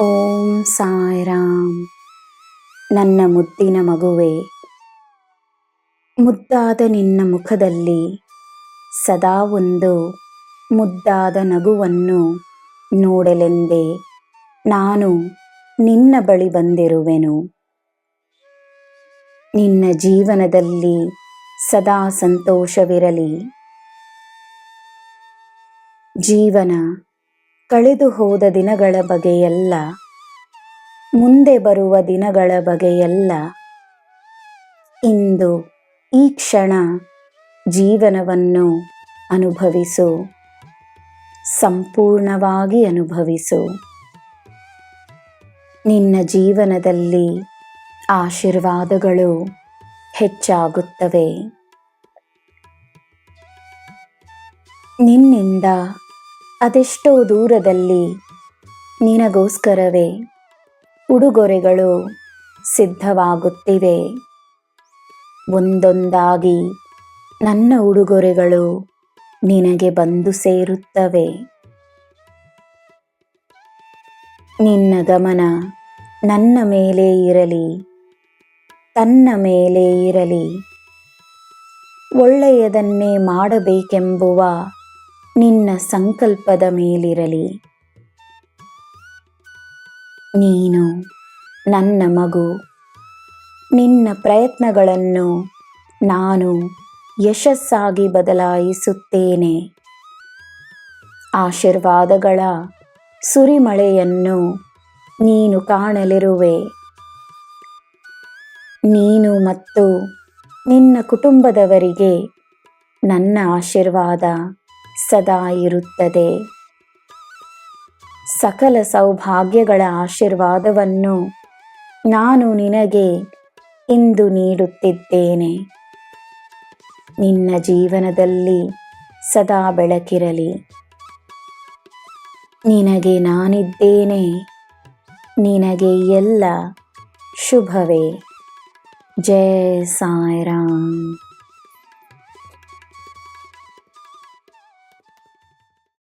ಓಂ ಸಾಯಿರಾಮ್. ನನ್ನ ಮುದ್ದಿನ ಮಗುವೆ, ಮುದ್ದಾದ ನಿನ್ನ ಮುಖದಲ್ಲಿ ಸದಾ ಒಂದು ಮುದ್ದಾದ ನಗುವನ್ನು ನೋಡಲೆಂದೇ ನಾನು ನಿನ್ನ ಬಳಿ ಬಂದಿರುವೆನು. ನಿನ್ನ ಜೀವನದಲ್ಲಿ ಸದಾ ಸಂತೋಷವಿರಲಿ. ಜೀವನ ಕಳೆದು ಹೋದ ದಿನಗಳ ಬಗೆಯಲ್ಲ, ಮುಂದೆ ಬರುವ ದಿನಗಳ ಬಗೆಯಲ್ಲ. ಇಂದು ಈ ಕ್ಷಣ ಜೀವನವನ್ನು ಅನುಭವಿಸು, ಸಂಪೂರ್ಣವಾಗಿ ಅನುಭವಿಸು. ನಿನ್ನ ಜೀವನದಲ್ಲಿ ಆಶೀರ್ವಾದಗಳು ಹೆಚ್ಚಾಗುತ್ತವೆ. ನಿನ್ನಿಂದ ಅದೆಷ್ಟೋ ದೂರದಲ್ಲಿ ನಿನಗೋಸ್ಕರವೇ ಉಡುಗೊರೆಗಳು ಸಿದ್ಧವಾಗುತ್ತಿವೆ. ಒಂದೊಂದಾಗಿ ನನ್ನ ಉಡುಗೊರೆಗಳು ನಿನಗೆ ಬಂದು ಸೇರುತ್ತವೆ. ನಿನ್ನ ಗಮನ ನನ್ನ ಮೇಲೆ ಇರಲಿ, ತನ್ನ ಮೇಲೆ ಇರಲಿ. ಒಳ್ಳೆಯದನ್ನೇ ಮಾಡಬೇಕೆಂಬುವ ನಿನ್ನ ಸಂಕಲ್ಪದ ಮೇಲಿರಲಿ. ನೀನು ನನ್ನ ಮಗು. ನಿನ್ನ ಪ್ರಯತ್ನಗಳನ್ನು ನಾನು ಯಶಸ್ಸಾಗಿ ಬದಲಾಯಿಸುತ್ತೇನೆ. ಆಶೀರ್ವಾದಗಳ ಸುರಿಮಳೆಯನ್ನು ನೀನು ಕಾಣಲಿರುವೆ. ನೀನು ಮತ್ತು ನಿನ್ನ ಕುಟುಂಬದವರಿಗೆ ನನ್ನ ಆಶೀರ್ವಾದ ಸದಾ ಇರುತ್ತದೆ. ಸಕಲ ಸೌಭಾಗ್ಯಗಳ ಆಶೀರ್ವಾದವನ್ನು ನಾನು ನಿನಗೆ ಇಂದು ನೀಡುತ್ತಿದ್ದೇನೆ. ನಿನ್ನ ಜೀವನದಲ್ಲಿ ಸದಾ ಬೆಳಕಿರಲಿ. ನಿನಗೆ ನಾನಿದ್ದೇನೆ. ನಿನಗೆ ಎಲ್ಲ ಶುಭವೇ. ಜೈ ಸಾಯಿರಾಮ್.